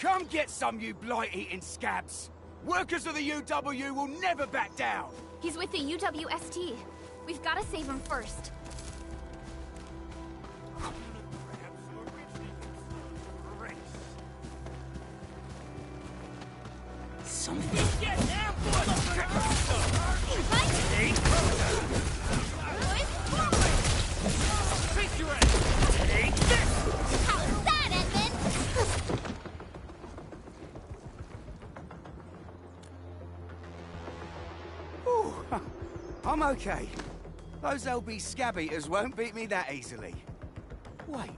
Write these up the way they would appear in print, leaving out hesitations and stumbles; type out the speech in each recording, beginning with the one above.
Come get some, you blight-eating scabs! Workers of the UW will never back down! He's with the UWST. We've got to save him first. Something. Get Take this! How's that, Edmund? Ooh, I'm okay. Those LB scab eaters won't beat me that easily. Wait,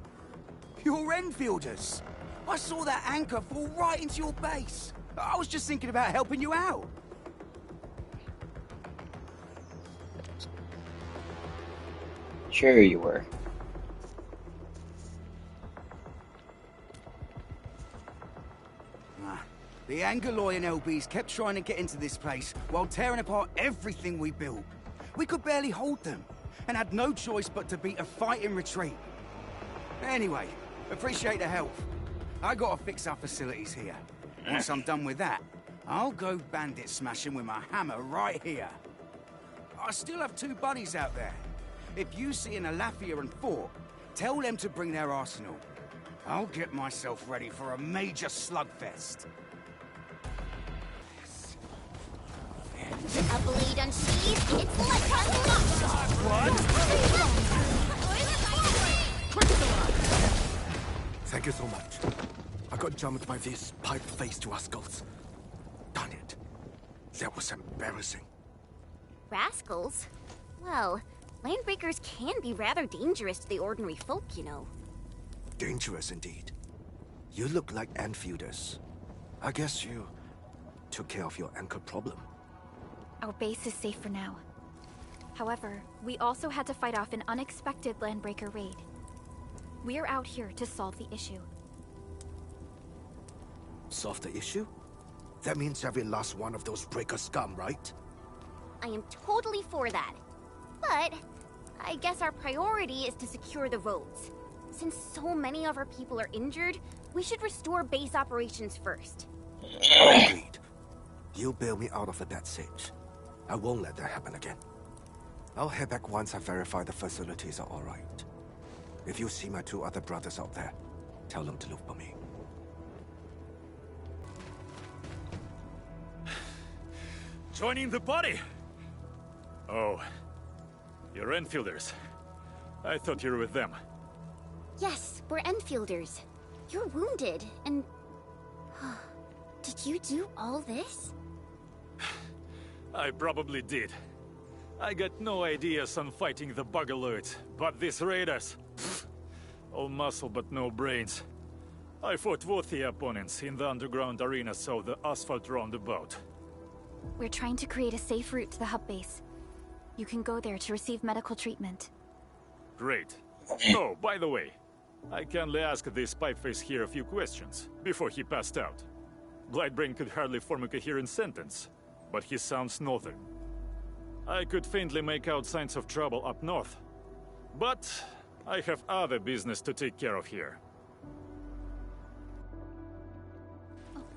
you're Enfielders. I saw that anchor fall right into your base. I was just thinking about helping you out. Sure you were. The Angaloy and LBs kept trying to get into this place while tearing apart everything we built. We could barely hold them, and had no choice but to beat a fight in retreat. Anyway, appreciate the help. I gotta fix our facilities here. Once I'm done with that, I'll go bandit smashing with my hammer right here. I still have 2 buddies out there. If you see an Alafia and Fort, tell them to bring their arsenal. I'll get myself ready for a major slugfest. A blade unsheathed, it's like a Thank you so much. I got jumped by this pipe-faced rascals. Darn it. That was embarrassing. Rascals? Well, landbreakers can be rather dangerous to the ordinary folk, you know. Dangerous indeed. You look like Enfielders. I guess you took care of your anchor problem. Our base is safe for now. However, we also had to fight off an unexpected landbreaker raid. We're out here to solve the issue. Solve the issue? That means every last one of those breaker scum, right? I am totally for that. But I guess our priority is to secure the roads. Since so many of our people are injured, we should restore base operations first. Agreed. You bail me out of a bad sitch. I won't let that happen again. I'll head back once I verify the facilities are alright. If you see my 2 other brothers out there, tell them to look for me. Joining the party? Oh, you're Enfielders. I thought you were with them. Yes, we're Enfielders. You're wounded, and... Did you do all this? I probably did. I got no ideas on fighting the Bugaloids, but these raiders... pfft, all muscle but no brains. I fought both the opponents in the underground arena, so the asphalt roundabout. We're trying to create a safe route to the hub base. You can go there to receive medical treatment. Great. Oh, by the way, I kindly asked this pipeface here a few questions before he passed out. Blightbrain could hardly form a coherent sentence, but he sounds northern. I could faintly make out signs of trouble up north, but I have other business to take care of here.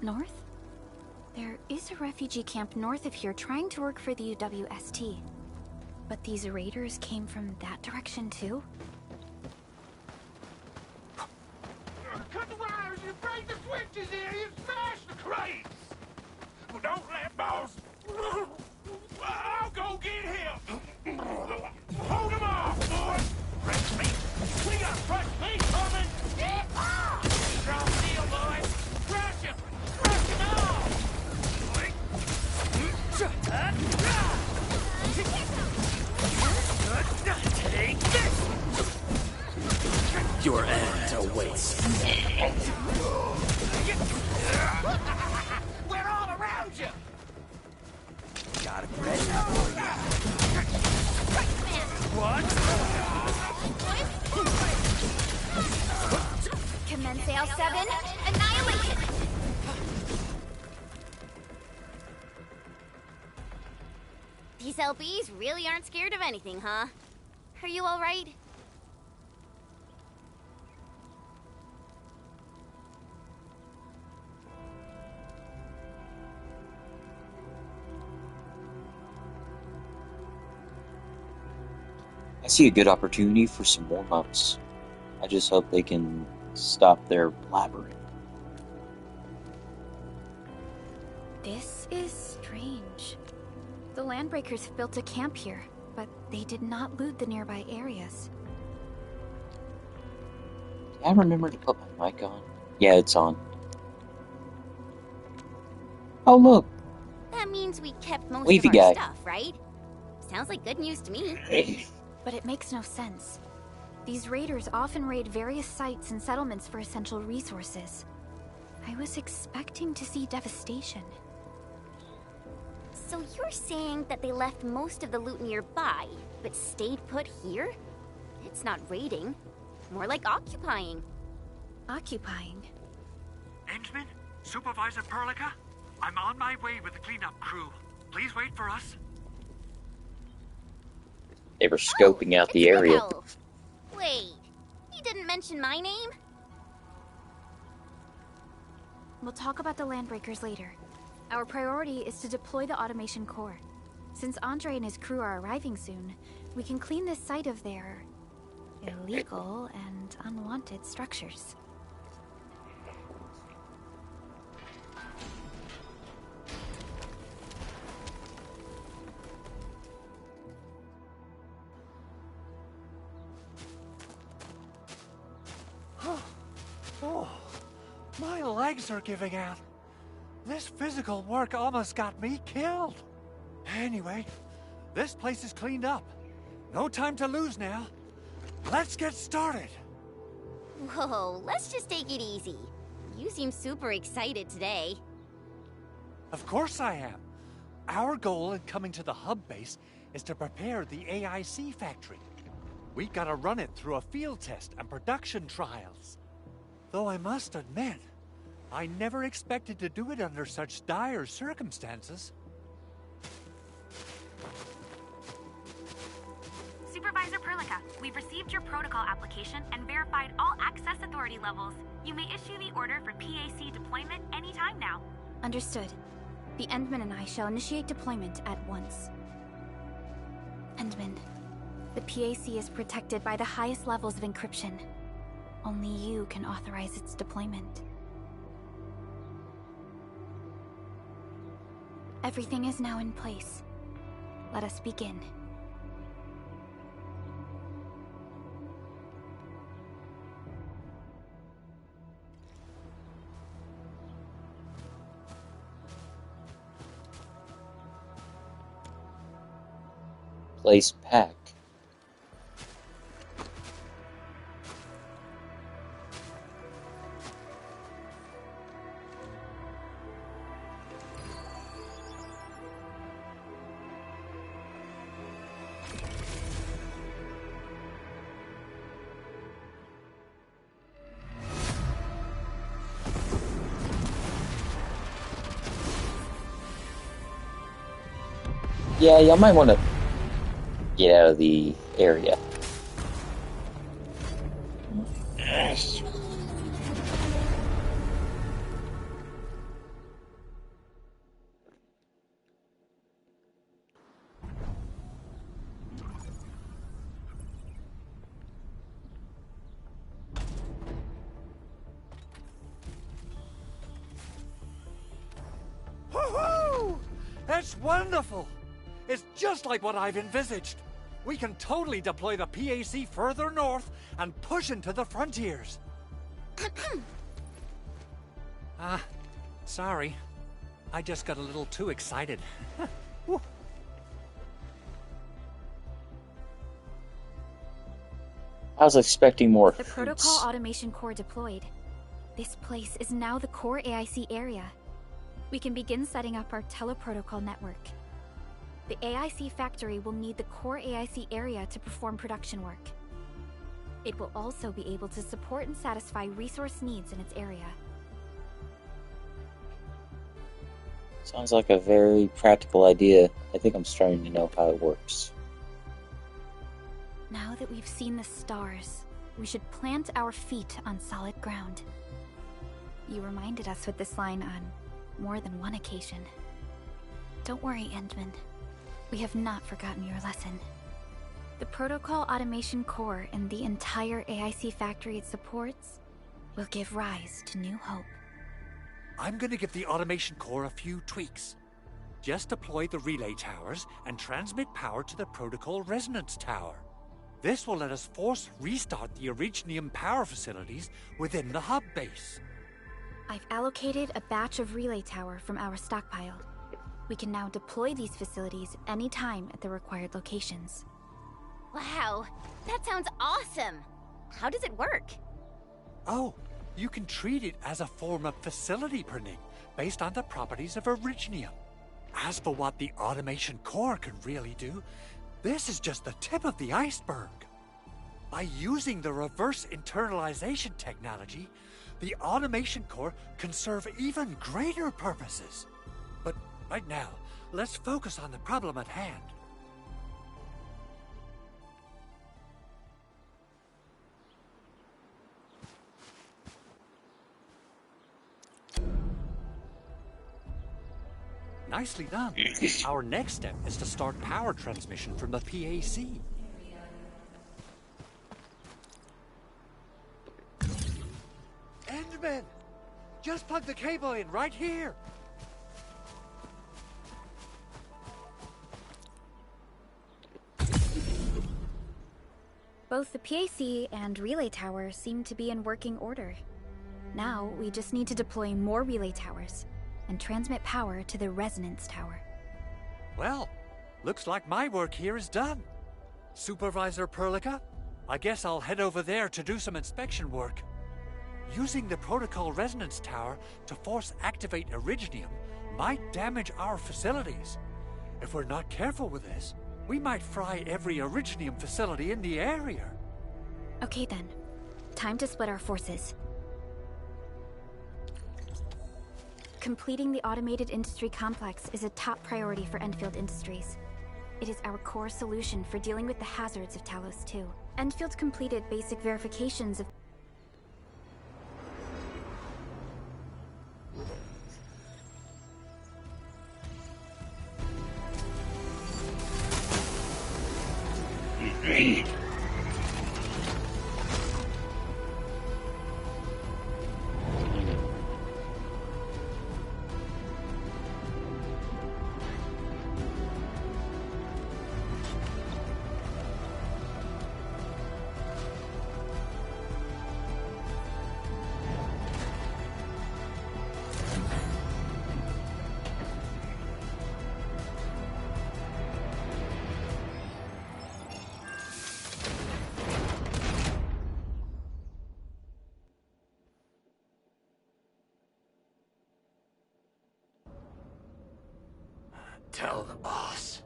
North? There is a refugee camp north of here trying to work for the UWST. But these raiders came from that direction too? Cut the wires, you break the switches here, you smash the crates! Well, don't let boss... I'll go get him! Hold him off, boys! Fresh meat! We got fresh meat coming! Strong deal, boys! Crush him! Crush him all! Take this! Your end awaits. We're all around you! Got a present for you. What? Commence AL7, annihilation! These LBs really aren't scared of anything, huh? Are you alright? I see a good opportunity for some warm-ups. I just hope they can stop their blabbering. This is strange. The Landbreakers built a camp here, but they did not loot the nearby areas. Did I remember to put my mic on? Yeah, it's on. Oh, look! That means we kept most Wavy of our guy. stuff, right? Sounds like good news to me. But it makes no sense. These raiders often raid various sites and settlements for essential resources. I was expecting to see devastation. So you're saying that they left most of the loot nearby, but stayed put here? It's not raiding. More like occupying. Occupying? Endman? Supervisor Perlica? I'm on my way with the cleanup crew. Please wait for us. They were scoping out the it's area. Elf. Wait, he didn't mention my name? We'll talk about the Landbreakers later. Our priority is to deploy the automation core. Since Andre and his crew are arriving soon, we can clean this site of their illegal and unwanted structures. Oh, my legs are giving out. This physical work almost got me killed. Anyway, this place is cleaned up. No time to lose now. Let's get started. Whoa, let's just take it easy. You seem super excited today. Of course I am. Our goal in coming to the hub base is to prepare the AIC factory. We gotta run it through a field test and production trials. Though I must admit, I never expected to do it under such dire circumstances. Supervisor Perlica, we've received your protocol application and verified all access authority levels. You may issue the order for PAC deployment anytime now. Understood. The Endman and I shall initiate deployment at once. Endman, the PAC is protected by the highest levels of encryption. Only you can authorize its deployment. Everything is now in place. Let us begin. Place PAC. Yeah, y'all might want to get out of the area. Woohoo! That's wonderful! It's just like what I've envisaged. We can totally deploy the PAC further north and push into the frontiers. Sorry. I just got a little too excited. Whew. I was expecting more The hoots. Protocol Automation Core deployed. This place is now the core AIC area. We can begin setting up our teleprotocol network. The AIC factory will need the core AIC area to perform production work. It will also be able to support and satisfy resource needs in its area. Sounds like a very practical idea. I think I'm starting to know how it works. Now that we've seen the stars, we should plant our feet on solid ground. You reminded us with this line on more than one occasion. Don't worry, Endman. We have not forgotten your lesson. The protocol automation core and the entire AIC factory it supports will give rise to new hope. I'm gonna give the automation core a few tweaks. Just deploy the relay towers and transmit power to the protocol resonance tower. This will let us force restart the Originium power facilities within the hub base. I've allocated a batch of relay tower from our stockpile. We can now deploy these facilities anytime at the required locations. Wow, that sounds awesome! How does it work? Oh, you can treat it as a form of facility printing based on the properties of Originium. As for what the automation core can really do, this is just the tip of the iceberg. By using the reverse internalization technology, the automation core can serve even greater purposes. But right now, let's focus on the problem at hand. Nicely done. Our next step is to start power transmission from the PAC. Enderman! Just plug the cable in right here! Both the PAC and relay tower seem to be in working order. Now, we just need to deploy more relay towers and transmit power to the resonance tower. Well, looks like my work here is done. Supervisor Perlica, I guess I'll head over there to do some inspection work. Using the protocol resonance tower to force activate Originium might damage our facilities. If we're not careful with this, we might fry every Originium facility in the area. Okay then, time to split our forces. Completing the automated industry complex is a top priority for Enfield Industries. It is our core solution for dealing with the hazards of Talos 2. Enfield completed basic verifications of Tell the boss.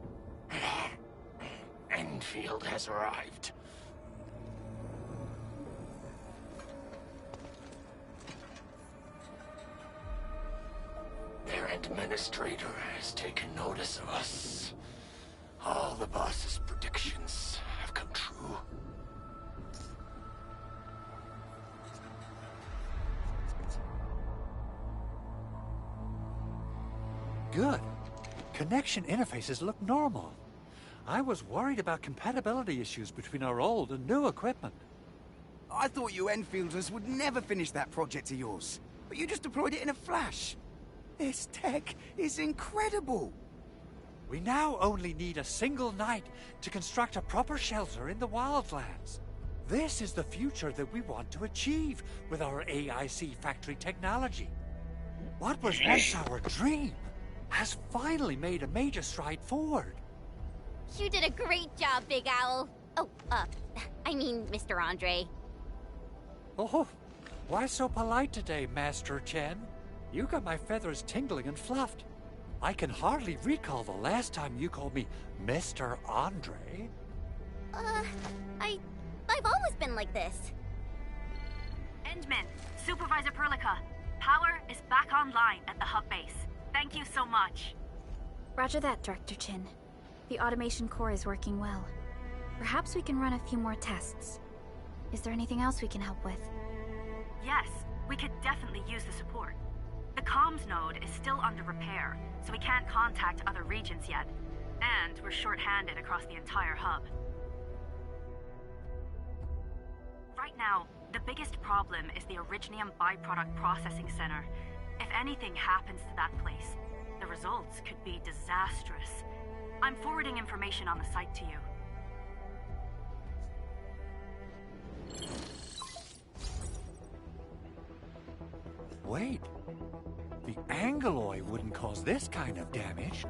Enfield has arrived. Their administrator has taken notice of us. All the boss's predictions have come true. Good. Connection interfaces look normal. I was worried about compatibility issues between our old and new equipment. I thought you Enfielders would never finish that project of yours, but you just deployed it in a flash. This tech is incredible. We now only need a single night to construct a proper shelter in the wildlands. This is the future that we want to achieve with our AIC factory technology. What was once our dream has finally made a major stride forward. You did a great job, Big Owl. Oh, I mean, Mr. Andre. Oh, why so polite today, Master Chen? You got my feathers tingling and fluffed. I can hardly recall the last time you called me Mr. Andre. I've always been like this. Endman, Supervisor Perlica, power is back online at the hub base. Thank you so much. Roger that, Director Chin. The automation core is working well. Perhaps we can run a few more tests. Is there anything else we can help with? Yes, we could definitely use the support. The comms node is still under repair, so we can't contact other regions yet. And we're short-handed across the entire hub. Right now, the biggest problem is the Originium byproduct processing center. If anything happens to that place, the results could be disastrous. I'm forwarding information on the site to you. Wait. The Angeloy wouldn't cause this kind of damage.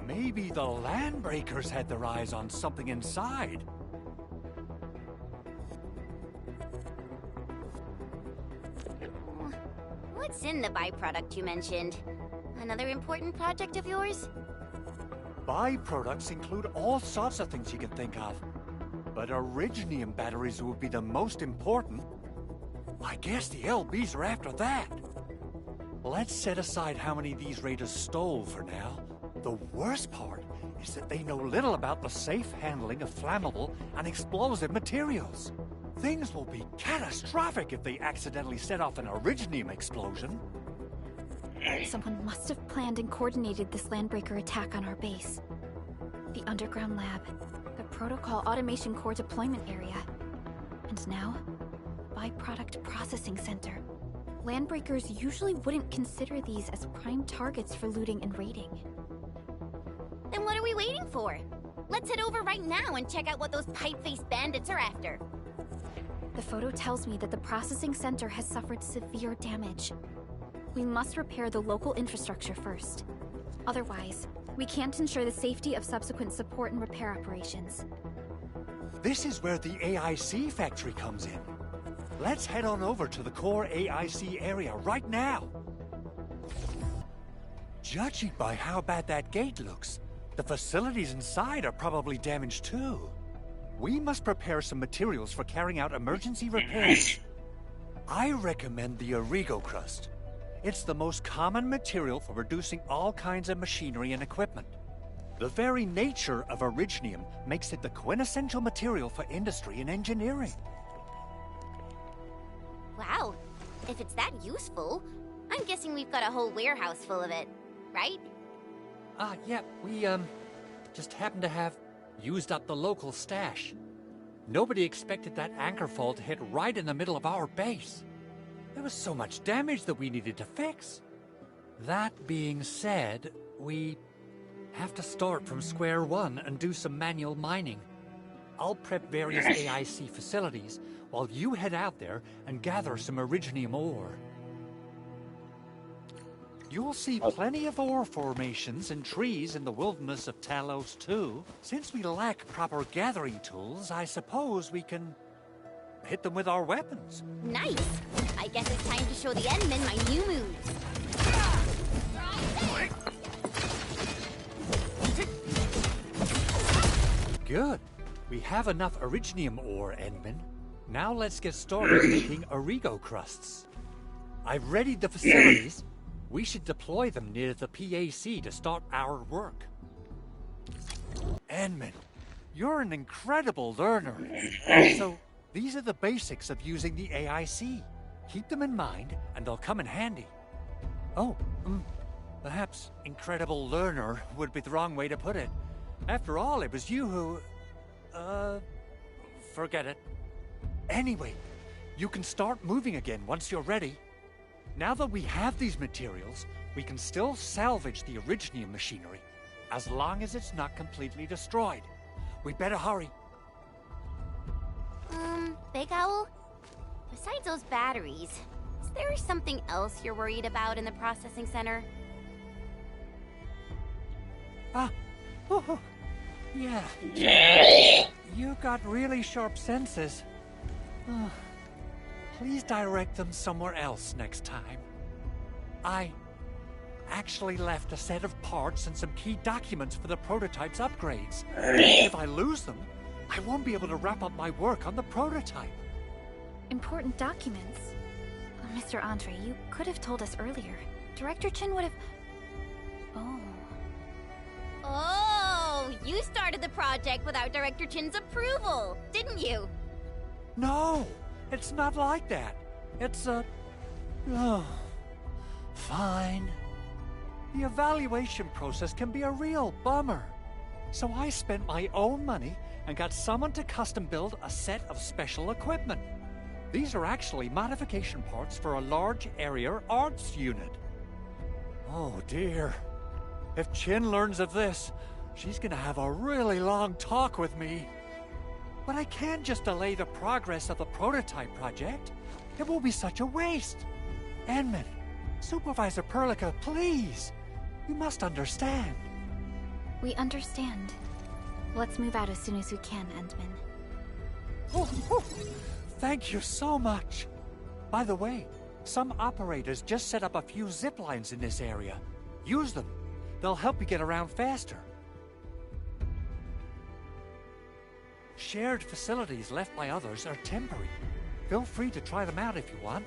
Maybe the Landbreakers had their eyes on something inside. What's in the byproduct you mentioned? Another important project of yours? Byproducts include all sorts of things you can think of. But Originium batteries would be the most important. I guess the LBs are after that. Let's set aside how many these raiders stole for now. The worst part is that they know little about the safe handling of flammable and explosive materials. Things will be catastrophic if they accidentally set off an Originium explosion. Someone must have planned and coordinated this Landbreaker attack on our base. The underground lab, the Protocol Automation Core deployment area, and now, Byproduct Processing Center. Landbreakers usually wouldn't consider these as prime targets for looting and raiding. Then what are we waiting for? Let's head over right now and check out what those pipe-faced bandits are after. The photo tells me that the processing center has suffered severe damage. We must repair the local infrastructure first. Otherwise, we can't ensure the safety of subsequent support and repair operations. This is where the AIC factory comes in. Let's head on over to the core AIC area right now. Judging by how bad that gate looks, the facilities inside are probably damaged too. We must prepare some materials for carrying out emergency repairs. I recommend the Origo crust. It's the most common material for producing all kinds of machinery and equipment. The very nature of Originium makes it the quintessential material for industry and engineering. Wow, if it's that useful, I'm guessing we've got a whole warehouse full of it, right? Yeah, we, just happen to have used up the local stash. Nobody expected that anchor fall to hit right in the middle of our base. There was so much damage that we needed to fix. That being said, we have to start from square one and do some manual mining. I'll prep various AIC facilities while you head out there and gather some Originium ore. You'll see plenty of ore formations and trees in the wilderness of Talos too. Since we lack proper gathering tools, I suppose we can hit them with our weapons. Nice! I guess it's time to show the Endmen my new moves. Good. We have enough Originium ore, Endman. Now let's get started making Origo crusts. I've readied the facilities. We should deploy them near the PAC to start our work. Endman, you're an incredible learner. So, these are the basics of using the AIC. Keep them in mind, and they'll come in handy. Oh, perhaps incredible learner would be the wrong way to put it. After all, it was you who... forget it. Anyway, you can start moving again once you're ready. Now that we have these materials, we can still salvage the Originium machinery, as long as it's not completely destroyed. We'd better hurry. Big Owl? Besides those batteries, is there something else you're worried about in the processing center? Yeah. You got really sharp senses. Please direct them somewhere else next time. I actually left a set of parts and some key documents for the prototype's upgrades. If I lose them, I won't be able to wrap up my work on the prototype. Important documents? Mr. Andre, you could have told us earlier. Director Chin would have... Oh, you started the project without Director Chin's approval, didn't you? No, it's not like that. It's fine. The evaluation process can be a real bummer. So I spent my own money and got someone to custom build a set of special equipment. These are actually modification parts for a large area arts unit. Oh dear. If Chin learns of this, she's gonna have a really long talk with me. But I can't just delay the progress of the prototype project. It will be such a waste. Enman, Supervisor Perlica, please. You must understand. We understand. Let's move out as soon as we can, Endman. Oh, thank you so much. By the way, some operators just set up a few zip lines in this area. Use them. They'll help you get around faster. Shared facilities left by others are temporary. Feel free to try them out if you want.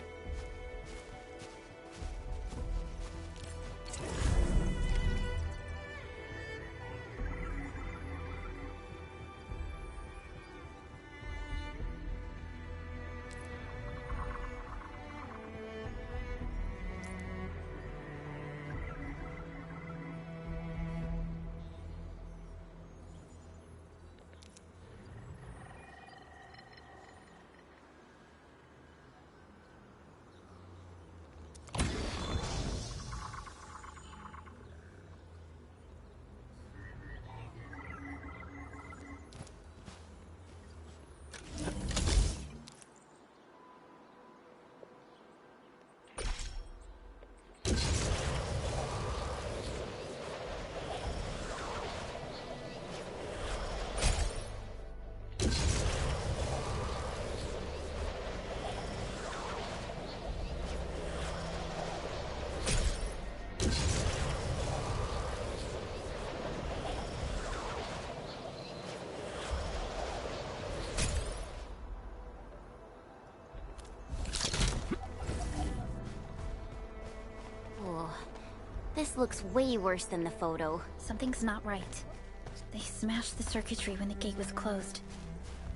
This looks way worse than the photo. Something's not right. They smashed the circuitry when the gate was closed.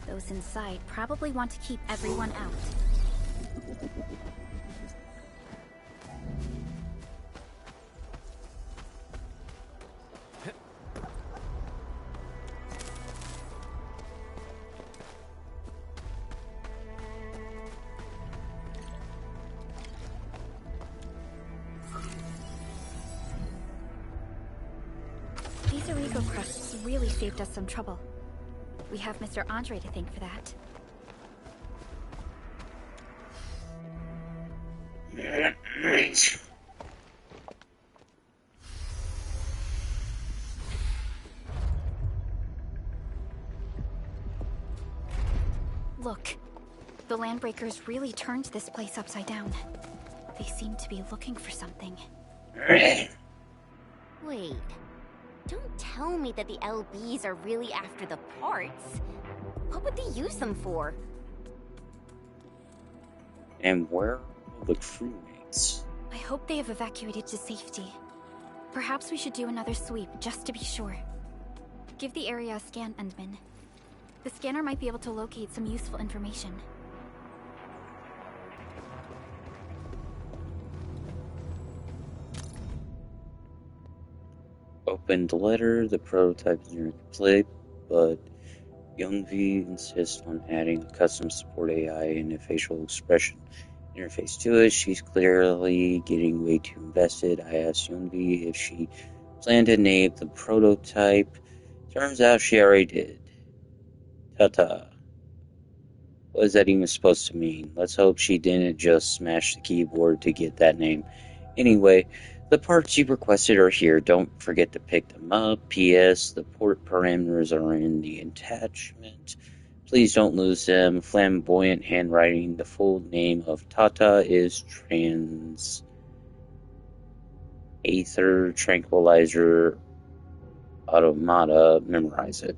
Those inside probably want to keep everyone out. Really saved us some trouble. We have Mr. Andre to thank for that. Look, the Landbreakers really turned this place upside down. They seem to be looking for something. Wait. Don't tell me that the LBs are really after the parts. What would they use them for? And where are the crewmates? I hope they have evacuated to safety. Perhaps we should do another sweep, just to be sure. Give the area a scan, Endman. The scanner might be able to locate some useful information. Opened letter, the prototype is nearly complete, but Young V insists on adding a custom support AI and a facial expression interface to it. She's clearly getting way too invested. I asked Young V if she planned to name the prototype. Turns out she already did. Ta-ta. What is that even supposed to mean? Let's hope she didn't just smash the keyboard to get that name. Anyway, the parts you requested are here. Don't forget to pick them up. P.S. The port parameters are in the attachment. Please don't lose them. Flamboyant handwriting. The full name of Tata is Aether Tranquilizer Automata. Memorize it.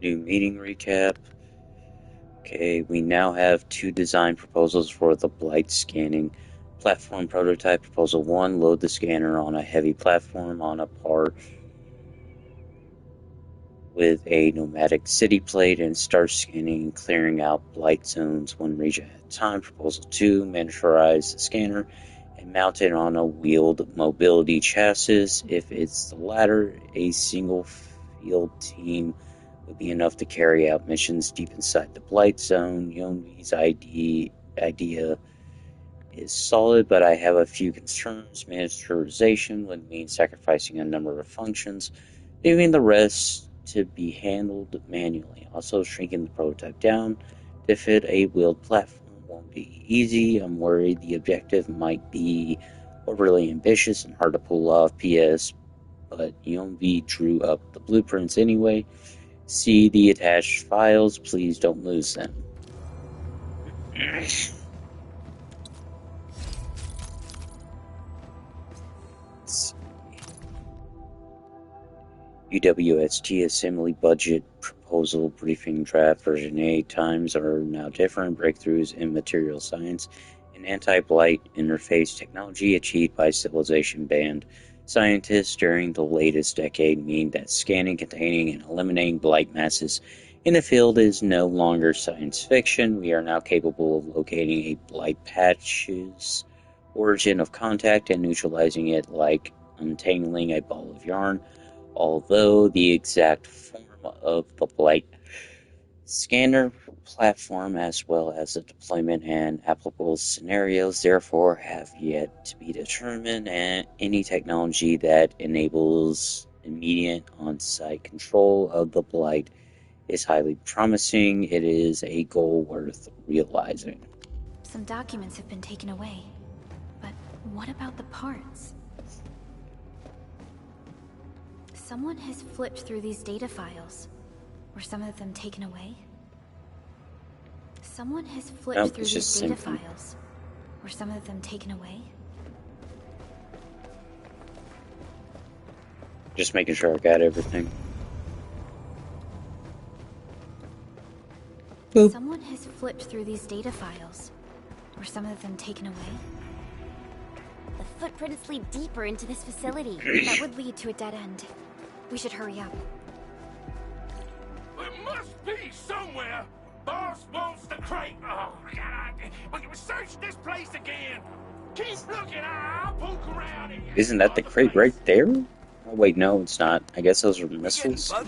New meeting recap. Okay, we now have 2 design proposals for the Blight scanning platform prototype. Proposal 1, load the scanner on a heavy platform on a part with a nomadic city plate and start scanning and clearing out Blight zones one region at a time. Proposal 2, miniaturize the scanner and mount it on a wheeled mobility chassis. If it's the latter, a single field team would be enough to carry out missions deep inside the Blight Zone. Yonvi's idea is solid, but I have a few concerns. Miniaturization would mean sacrificing a number of functions, leaving the rest to be handled manually. Also, shrinking the prototype down to fit a wheeled platform won't be easy. I'm worried the objective might be overly ambitious and hard to pull off. P.S. But Yonvi drew up the blueprints anyway. See the attached files. Please don't lose them. UWST Assembly Budget Proposal Briefing Draft Version 8. Times are now different. Breakthroughs in material science and anti-blight interface technology achieved by Civilization Band scientists during the latest decade mean that scanning, containing, and eliminating blight masses in the field is no longer science fiction. We are now capable of locating a blight patch's origin of contact and neutralizing it like untangling a ball of yarn. Although the exact form of the blight scanner platform, as well as the deployment and applicable scenarios, therefore have yet to be determined, and any technology that enables immediate on-site control of the blight is highly promising. It is a goal worth realizing. Some documents have been taken away, but what about the parts? Someone has flipped through these data files. Were some of them taken away? Someone has flipped through these data files. Were some of them taken away? Just making sure I got everything. Boop. Someone has flipped through these data files. Were some of them taken away? The footprints lead deeper into this facility. That would lead to a dead end. We should hurry up. There must be somewhere. Boss wants the crate. Oh, God. We can search this place again. Keep looking. I'll poke around. Isn't that the crate right there? Oh, wait, no, it's not. I guess those are missiles. Here's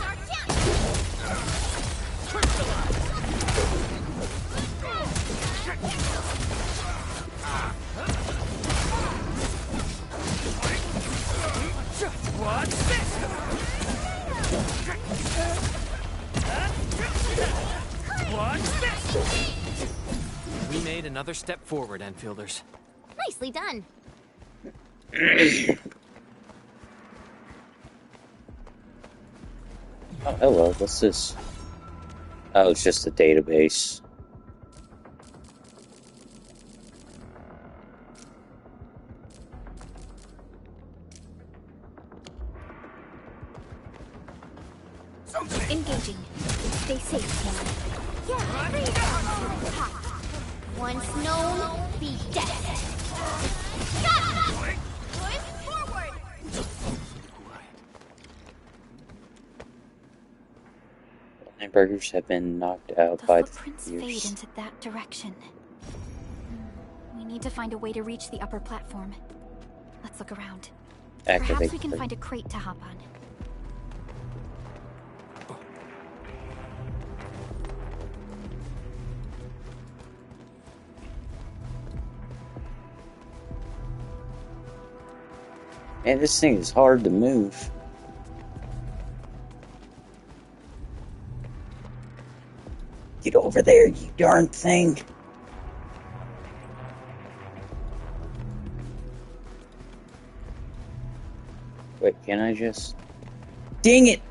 our chance. What's this? What's this? We made another step forward, Enfielders. Nicely done. Oh, hello, what's this? Oh, it's just a database. Engaging. Stay safe, Hannah. Yeah, once known, be dead. Got it! Push forward! Hamburgers have been knocked out by the footprints fade into that direction. We need to find a way to reach the upper platform. Let's look around. Perhaps we can find a crate to hop on. Man, this thing is hard to move. Get over there, you darn thing. Wait, can I just... Dang it!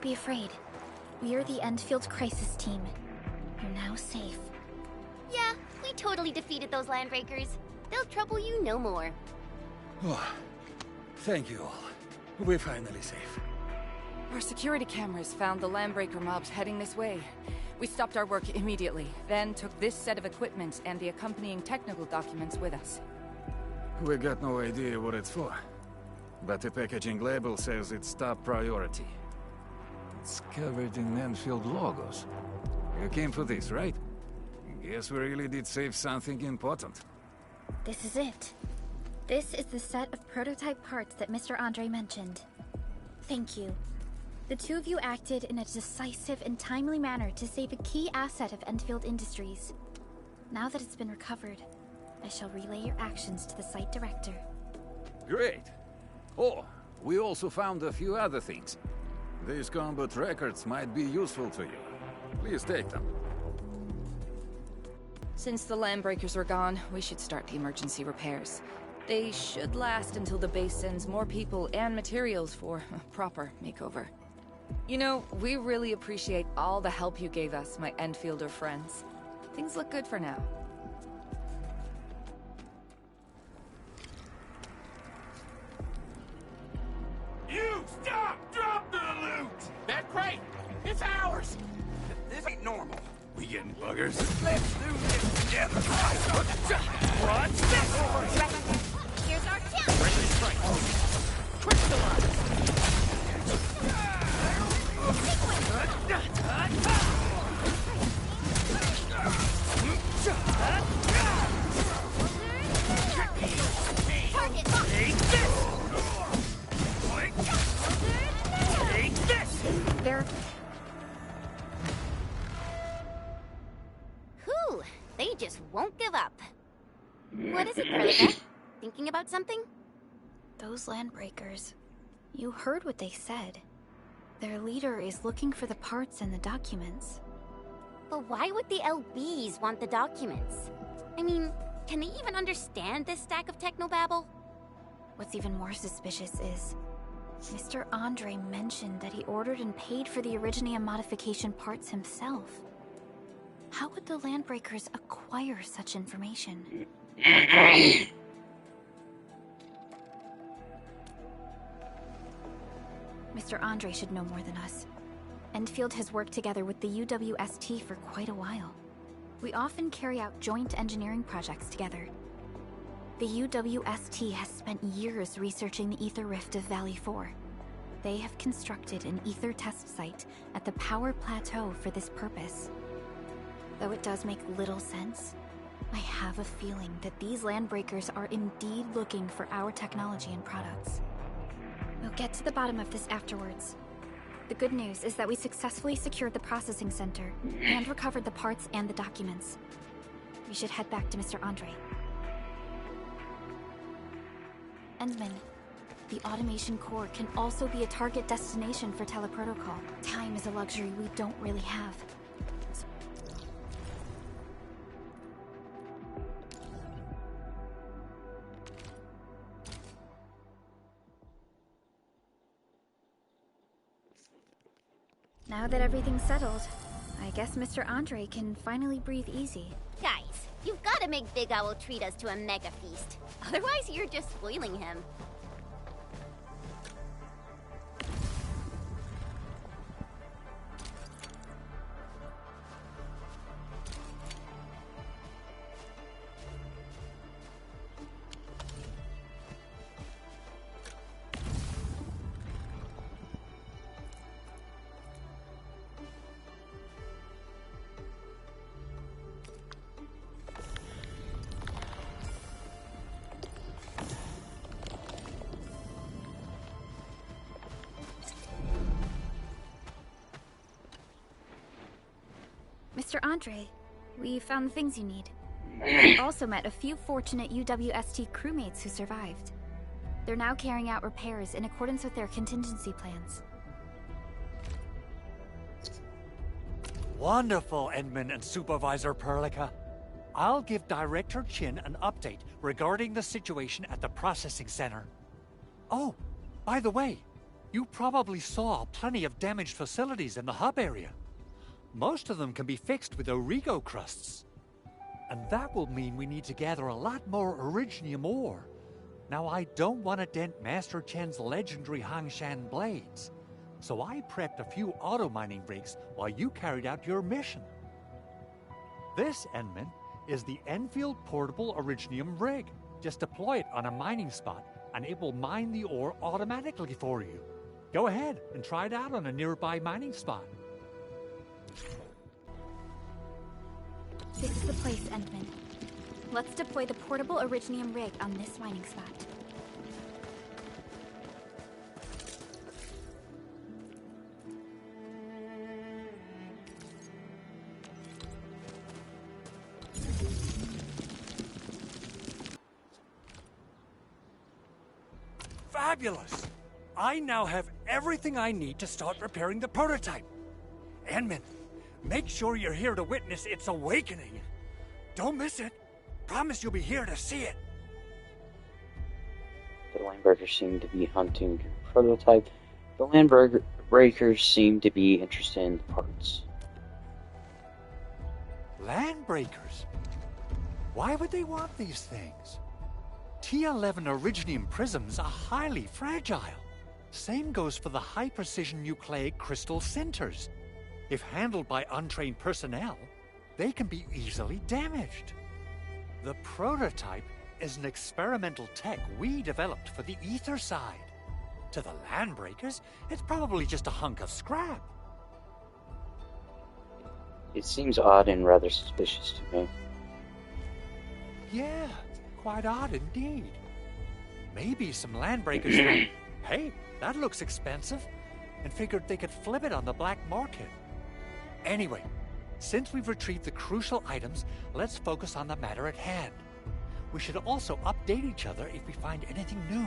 be afraid. We are the Enfield Crisis Team. You're now safe. Yeah, we totally defeated those landbreakers. They'll trouble you no more. Oh, thank you all. We're finally safe. Our security cameras found the landbreaker mobs heading this way. We stopped our work immediately, then took this set of equipment and the accompanying technical documents with us. We got no idea what it's for, but the packaging label says it's top priority. It's covered in Enfield logos. You came for this, right? Guess we really did save something important. This is it. This is the set of prototype parts that Mr. Andre mentioned. Thank you. The two of you acted in a decisive and timely manner to save a key asset of Enfield Industries. Now that it's been recovered, I shall relay your actions to the site director. Great. Oh, we also found a few other things. These combat records might be useful to you. Please take them. Since the landbreakers are gone, we should start the emergency repairs. They should last until the base sends more people and materials for a proper makeover. You know, we really appreciate all the help you gave us, my Enfielder friends. Things look good for now. You stop! Drop the loot! That crate! It's ours! This ain't normal. We getting buggers? Let's do this together! Watch this! Here's our chance! Friendly strike! Crystallize! Target locked! Take this! Take this! Whew, they just won't give up. What is it, Perlica? Thinking about something? Those landbreakers. You heard what they said. Their leader is looking for the parts and the documents. But why would the LBs want the documents? I mean, can they even understand this stack of technobabble? What's even more suspicious is Mr. Andre mentioned that he ordered and paid for the Originium modification parts himself. How would the landbreakers acquire such information? Mr. Andre should know more than us. Enfield has worked together with the UWST for quite a while. We often carry out joint engineering projects together. The UWST has spent years researching the Ether Rift of Valley 4. They have constructed an Ether test site at the Power Plateau for this purpose. Though it does make little sense, I have a feeling that these landbreakers are indeed looking for our technology and products. We'll get to the bottom of this afterwards. The good news is that we successfully secured the processing center and recovered the parts and the documents. We should head back to Mr. Andre. Endman, the automation core can also be a target destination for teleprotocol. Time is a luxury we don't really have. Now that everything's settled, I guess Mr. Andre can finally breathe easy. Guys, you've got to make Big Owl treat us to a mega feast. Otherwise, you're just spoiling him. Mr. Andre, we found the things you need. We also met a few fortunate UWST crewmates who survived. They're now carrying out repairs in accordance with their contingency plans. Wonderful, Endman and Supervisor Perlica. I'll give Director Chin an update regarding the situation at the processing center. Oh, by the way, You probably saw plenty of damaged facilities in the hub area. Most of them can be fixed with Origo crusts. And that will mean we need to gather a lot more Originium ore. Now, I don't want to dent Master Chen's legendary Hangshan blades, so I prepped a few auto-mining rigs while you carried out your mission. This, Enman, is the Enfield Portable Originium rig. Just deploy it on a mining spot, and it will mine the ore automatically for you. Go ahead and try it out on a nearby mining spot. This is the place, Endman. Let's deploy the portable Originium rig on this mining spot. Fabulous! I now have everything I need to start repairing the prototype. Enman, make sure you're here to witness its awakening. Don't miss it. Promise you'll be here to see it. The Landbreakers seem to be hunting your prototype. The Landbreakers seem to be interested in the parts. Landbreakers? Why would they want these things? T11 Originium prisms are highly fragile. Same goes for the high-precision nucleic crystal centers. If handled by untrained personnel, they can be easily damaged. The prototype is an experimental tech we developed for the ether side. To the Landbreakers, it's probably just a hunk of scrap. It seems odd and rather suspicious to me. Yeah, quite odd indeed. Maybe some Landbreakers thought, hey, that looks expensive, and figured they could flip it on the black market. Anyway, since we've retrieved the crucial items, let's focus on the matter at hand. We should also update each other if we find anything new.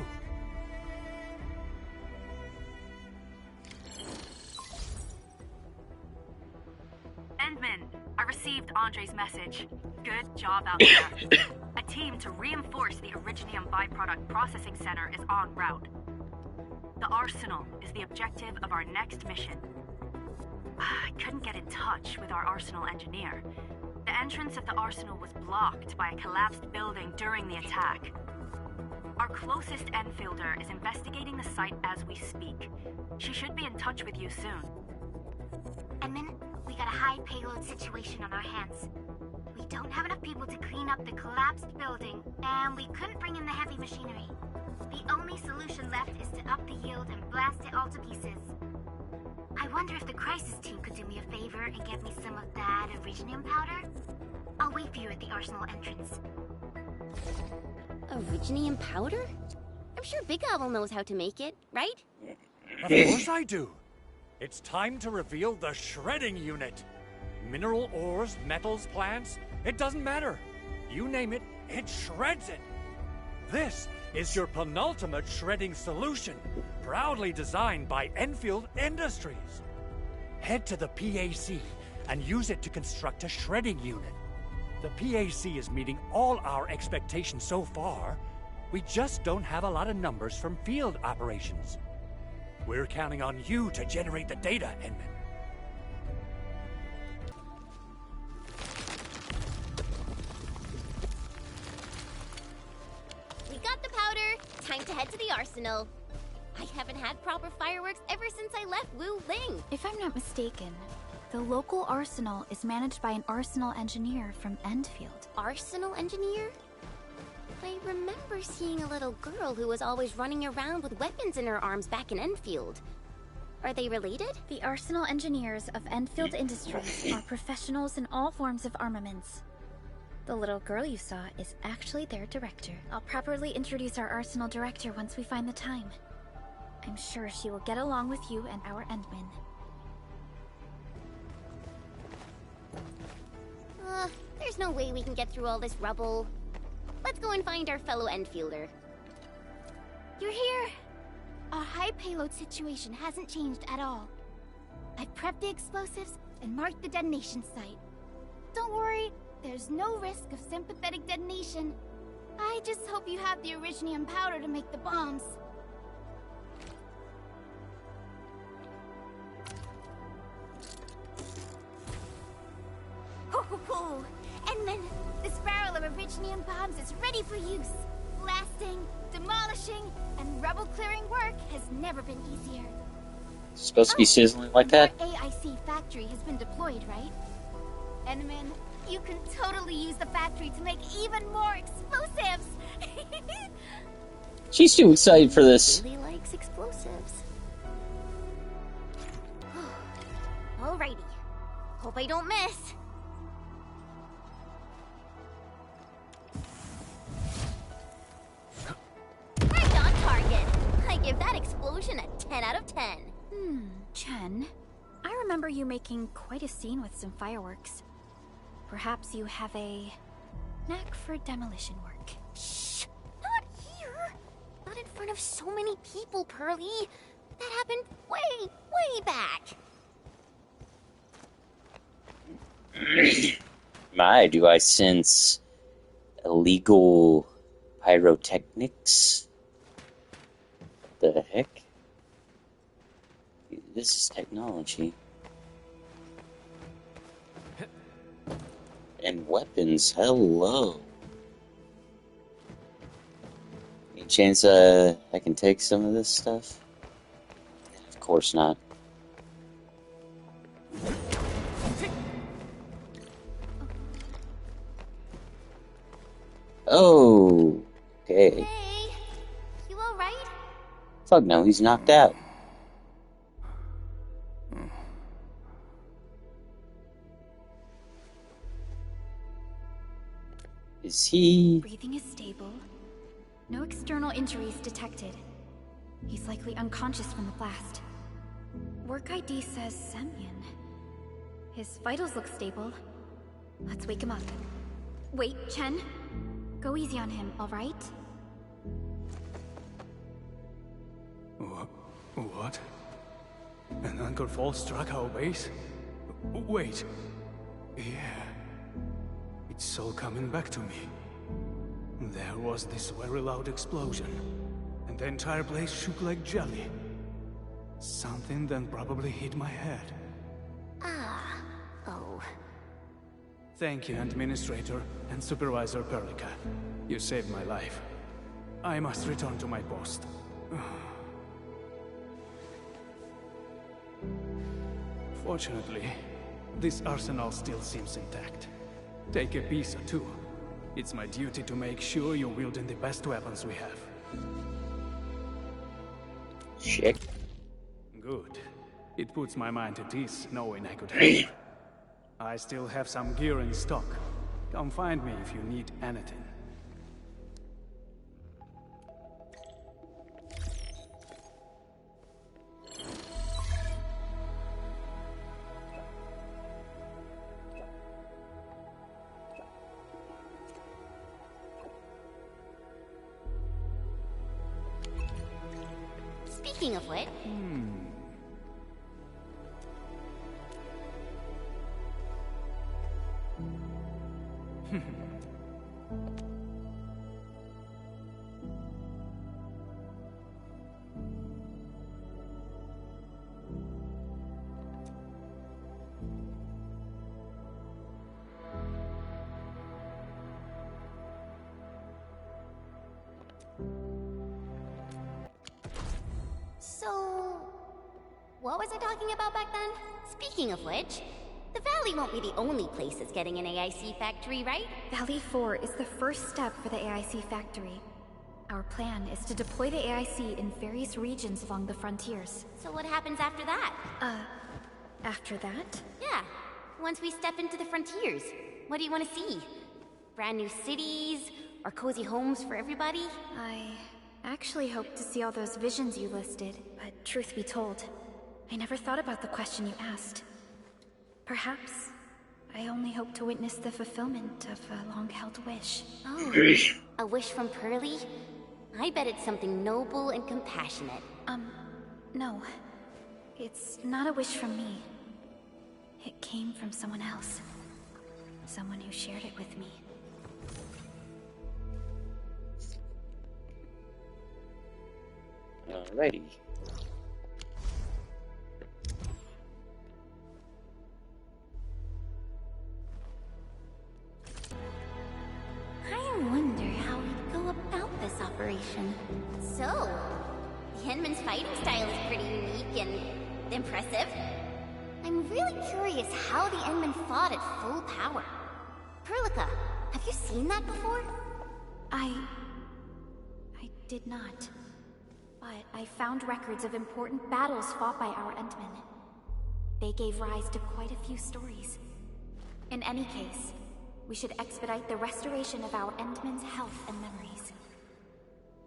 Endman, I received Andre's message. Good job out there. A team to reinforce the Originium byproduct processing center is en route. The arsenal is the objective of our next mission. I couldn't get in touch with our arsenal engineer. The entrance of the arsenal was blocked by a collapsed building during the attack. Our closest Enfielder is investigating the site as we speak. She should be in touch with you soon. Edmund, we got a high payload situation on our hands. We don't have enough people to clean up the collapsed building, and we couldn't bring in the heavy machinery. The only solution left is to up the yield and blast it all to pieces. I wonder if the crisis team could do me a favor and get me some of that Originium powder? I'll wait for you at the arsenal entrance. Originium powder? I'm sure Big Owl knows how to make it, right? Of course I do. It's time to reveal the shredding unit. Mineral ores, metals, plants, it doesn't matter. You name it, it shreds it. This is your penultimate shredding solution, proudly designed by Enfield Industries. Head to the PAC and use it to construct a shredding unit. The PAC is meeting all our expectations so far. We just don't have a lot of numbers from field operations. We're counting on you to generate the data, Enman. We got the powder. Time to head to the arsenal. I haven't had proper fireworks ever since I left Wu Ling. If I'm not mistaken, the local arsenal is managed by an arsenal engineer from Enfield. Arsenal engineer? I remember seeing a little girl who was always running around with weapons in her arms back in Enfield. Are they related? The arsenal engineers of Enfield Industries are professionals in all forms of armaments. The little girl you saw is actually their director. I'll properly introduce our arsenal director once we find the time. I'm sure she will get along with you and our Endman. There's no way we can get through all this rubble. Let's go and find our fellow Enfielder. You're here! Our high payload situation hasn't changed at all. I've prepped the explosives and marked the detonation site. Don't worry, there's no risk of sympathetic detonation. I just hope you have the Originium powder to make the bombs. Oh, Edmund, this barrel of Originium bombs is ready for use. Blasting, demolishing, and rubble-clearing work has never been easier. It's supposed to be sizzling like that? Your AIC factory has been deployed, right? Edmund, you can totally use the factory to make even more explosives! She's too excited for this. Really likes explosives. Alrighty. Hope I don't miss. Right on target. I give that explosion a 10 out of 10. Chen, I remember you making quite a scene with some fireworks. Perhaps you have a knack for demolition work. Shh! Not here! Not in front of so many people, Pearly. That happened way back. My, do I sense illegal pyrotechnics? What the heck? This is technology. And weapons, hello. Any chance I can take some of this stuff? Of course not. Oh, okay. Hey, you alright? Fuck no, he's knocked out. Is he... Breathing is stable. No external injuries detected. He's likely unconscious from the blast. Work ID says Semyon. His vitals look stable. Let's wake him up. Wait, Chen. Go easy on him, alright? What? An anchor fall struck our base? Wait. Yeah. It's all coming back to me. There was this very loud explosion, and the entire place shook like jelly. Something then probably hit my head. Oh. Thank you, Administrator and Supervisor Perlica. You saved my life. I must return to my post. Fortunately, this arsenal still seems intact. Take a piece or two. It's my duty to make sure you're wielding the best weapons we have. Shit. Good. It puts my mind at ease knowing I could help. I still have some gear in stock. Come find me if you need anything. Speaking of which... So... what was I talking about back then? Speaking of which, the Valley won't be the only place that's getting an AIC factory, right? Valley 4 is the first step for the AIC factory. Our plan is to deploy the AIC in various regions along the frontiers. So what happens after that? After that? Yeah, once we step into the frontiers. What do you want to see? Brand new cities? Or cozy homes for everybody? I actually hoped to see all those visions you listed, but truth be told, I never thought about the question you asked. Perhaps I only hope to witness the fulfillment of a long-held wish. Oh, a wish from Pearly? I bet it's something noble and compassionate. No. It's not a wish from me. It came from someone else. Someone who shared it with me. Alrighty. operation. So, the Endman's fighting style is pretty unique and impressive. I'm really curious how the Endman fought at full power. Perlica, have you seen that before? I did not. But I found records of important battles fought by our Endmen. They gave rise to quite a few stories. In any case, we should expedite the restoration of our Endmen's health and memories.